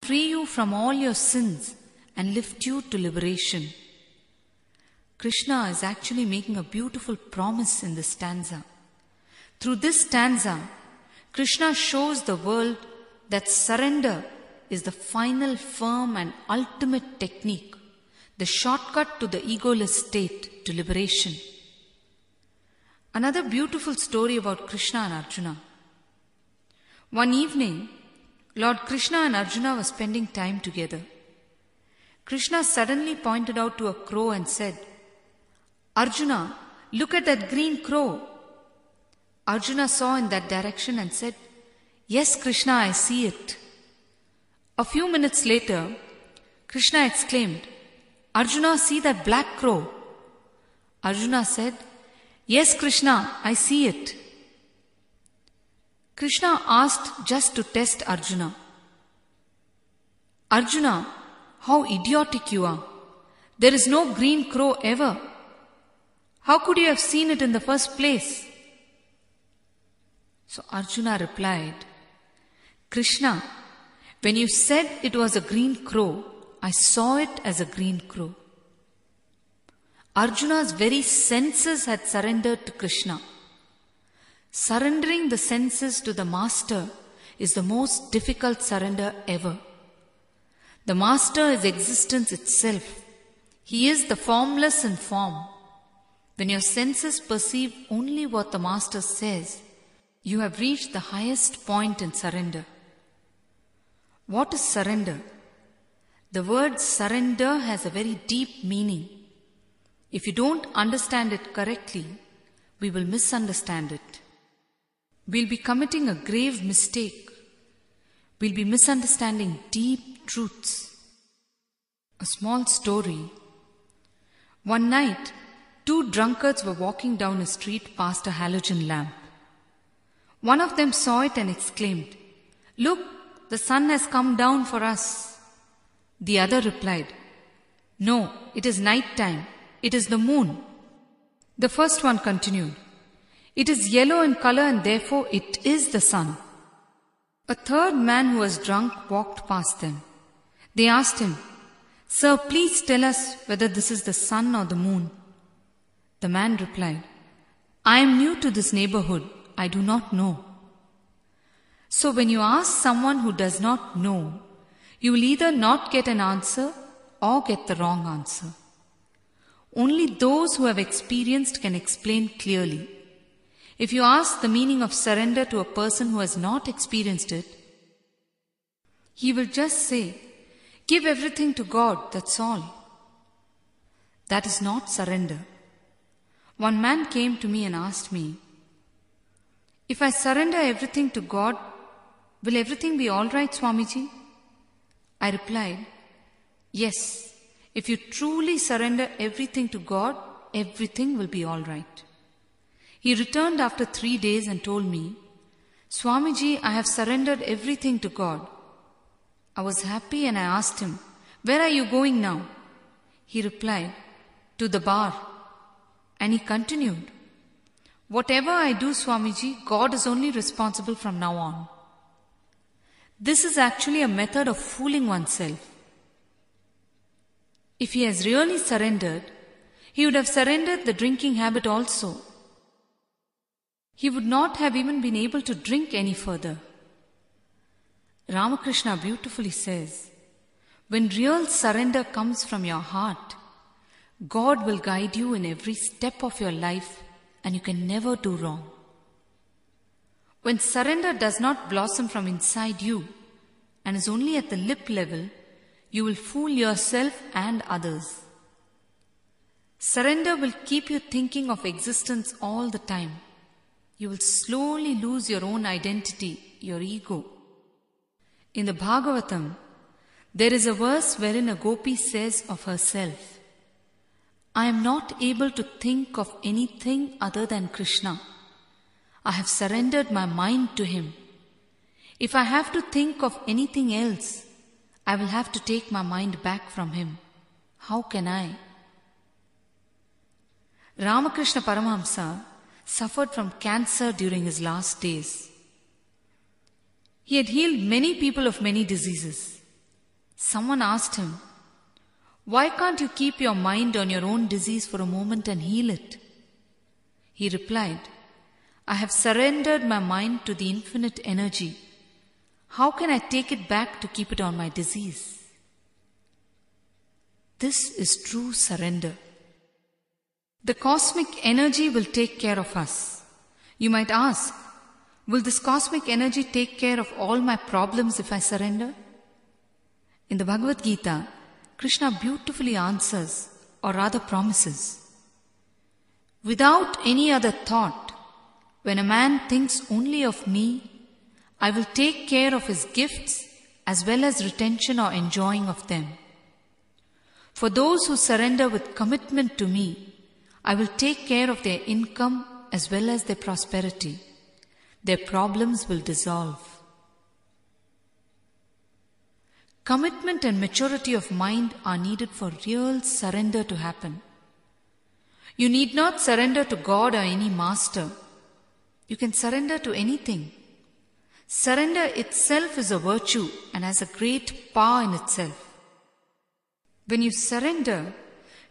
free you from all your sins and lift you to liberation. Krishna is actually making a beautiful promise in this stanza. Through this stanza, Krishna shows the world that surrender is the final, firm and ultimate technique, the shortcut to the egoless state, to liberation. Another beautiful story about Krishna and Arjuna. One evening, Lord Krishna and Arjuna were spending time together. Krishna suddenly pointed out to a crow and said, "Arjuna, look at that green crow." Arjuna saw in that direction and said, "Yes, Krishna, I see it." A few minutes later, Krishna exclaimed, "Arjuna, see that black crow." Arjuna said, "Yes, Krishna, I see it." Krishna asked just to test Arjuna, "Arjuna, how idiotic you are. There is no green crow ever. How could you have seen it in the first place?" So Arjuna replied, "Krishna, when you said it was a green crow, I saw it as a green crow." Arjuna's very senses had surrendered to Krishna. Surrendering the senses to the Master is the most difficult surrender ever. The Master is existence itself. He is the formless in form. When your senses perceive only what the Master says, you have reached the highest point in surrender. What is surrender? The word surrender has a very deep meaning. If you don't understand it correctly, we will misunderstand it. We'll be committing a grave mistake. We'll be misunderstanding deep truths. A small story. One night, 2 drunkards were walking down a street past a halogen lamp. One of them saw it and exclaimed, "Look, the sun has come down for us." The other replied, "No, it is night time. It is the moon." The first one continued, "It is yellow in color and therefore it is the sun." A third man who was drunk walked past them. They asked him, "Sir, please tell us whether this is the sun or the moon." The man replied, "I am new to this neighborhood. I do not know." So when you ask someone who does not know, you will either not get an answer or get the wrong answer. Only those who have experienced can explain clearly. If you ask the meaning of surrender to a person who has not experienced it, he will just say, "Give everything to God, that's all." That is not surrender. One man came to me and asked me, "If I surrender everything to God, will everything be all right, Swamiji?" I replied, "Yes, if you truly surrender everything to God, everything will be all right." He returned after 3 days and told me, "Swamiji, I have surrendered everything to God." I was happy and I asked him, "Where are you going now?" He replied, "To the bar." And he continued, "Whatever I do, Swamiji, God is only responsible from now on." This is actually a method of fooling oneself. If he has really surrendered, he would have surrendered the drinking habit also. He would not have even been able to drink any further. Ramakrishna beautifully says, when real surrender comes from your heart, God will guide you in every step of your life and you can never do wrong. When surrender does not blossom from inside you and is only at the lip level, you will fool yourself and others. Surrender will keep you thinking of existence all the time. You will slowly lose your own identity, your ego. In the Bhagavatam, there is a verse wherein a gopi says of herself, "I am not able to think of anything other than Krishna. I have surrendered my mind to Him. If I have to think of anything else, I will have to take my mind back from Him. How can I?" Ramakrishna Paramahamsa suffered from cancer during his last days. He had healed many people of many diseases. Someone asked him, "Why can't you keep your mind on your own disease for a moment and heal it?" He replied, "I have surrendered my mind to the infinite energy. How can I take it back to keep it on my disease?" This is true surrender. The cosmic energy will take care of us. You might ask, will this cosmic energy take care of all my problems if I surrender? In the Bhagavad Gita, Krishna beautifully answers, or rather promises. Without any other thought, when a man thinks only of me, I will take care of his gifts as well as retention or enjoying of them. For those who surrender with commitment to me, I will take care of their income as well as their prosperity. Their problems will dissolve. Commitment and maturity of mind are needed for real surrender to happen. You need not surrender to God or any master. You can surrender to anything. Surrender itself is a virtue and has a great power in itself. When you surrender,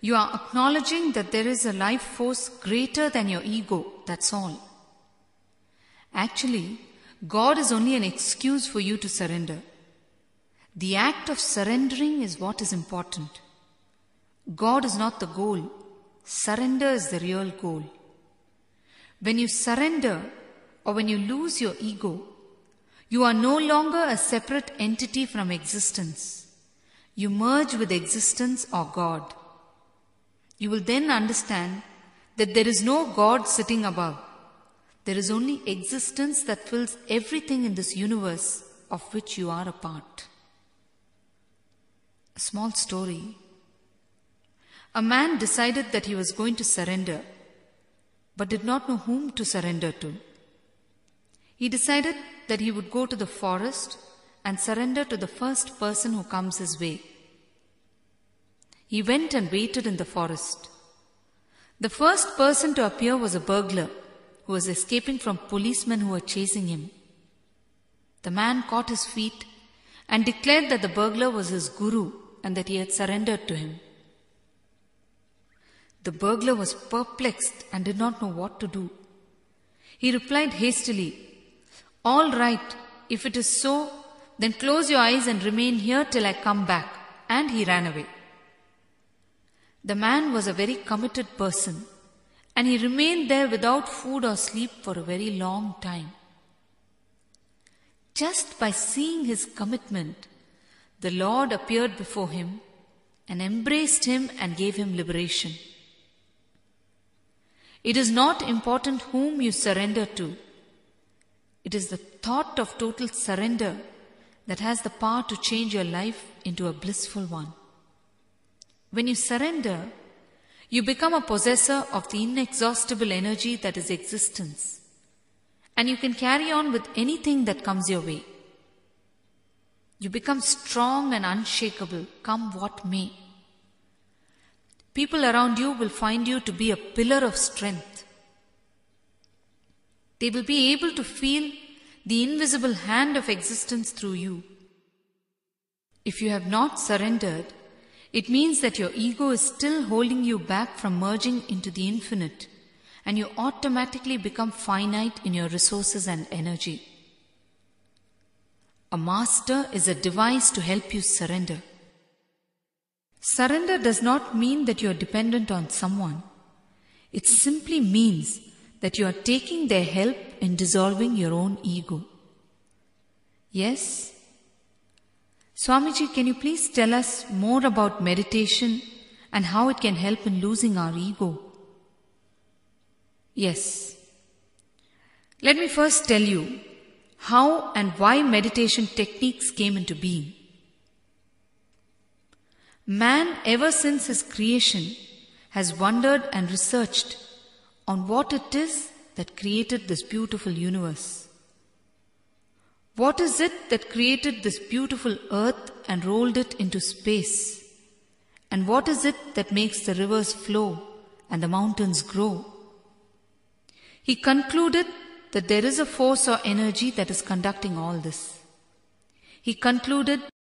you are acknowledging that there is a life force greater than your ego, that's all. Actually, God is only an excuse for you to surrender. The act of surrendering is what is important. God is not the goal. Surrender is the real goal. When you surrender or when you lose your ego, you are no longer a separate entity from existence. You merge with existence or God. You will then understand that there is no God sitting above. There is only existence that fills everything in this universe of which you are a part. A small story. A man decided that he was going to surrender, but did not know whom to surrender to. He decided that he would go to the forest and surrender to the first person who comes his way. He went and waited in the forest. The first person to appear was a burglar who was escaping from policemen who were chasing him. The man caught his feet and declared that the burglar was his guru and that he had surrendered to him. The burglar was perplexed and did not know what to do. He replied hastily, "All right, if it is so, then close your eyes and remain here till I come back." And he ran away. The man was a very committed person, and he remained there without food or sleep for a very long time. Just by seeing his commitment, the Lord appeared before him and embraced him and gave him liberation. It is not important whom you surrender to. It is the thought of total surrender that has the power to change your life into a blissful one. When you surrender, you become a possessor of the inexhaustible energy that is existence, and you can carry on with anything that comes your way. You become strong and unshakable, come what may. People around you will find you to be a pillar of strength. They will be able to feel the invisible hand of existence through you. If you have not surrendered, it means that your ego is still holding you back from merging into the infinite, and you automatically become finite in your resources and energy. A master is a device to help you surrender. Surrender does not mean that you are dependent on someone. It simply means that you are taking their help in dissolving your own ego. Yes? Swamiji, can you please tell us more about meditation and how it can help in losing our ego? Yes. Let me first tell you how and why meditation techniques came into being. Man, ever since his creation, has wondered and researched on what it is that created this beautiful universe. What is it that created this beautiful earth and rolled it into space? And what is it that makes the rivers flow and the mountains grow? He concluded that there is a force or energy that is conducting all this. He concluded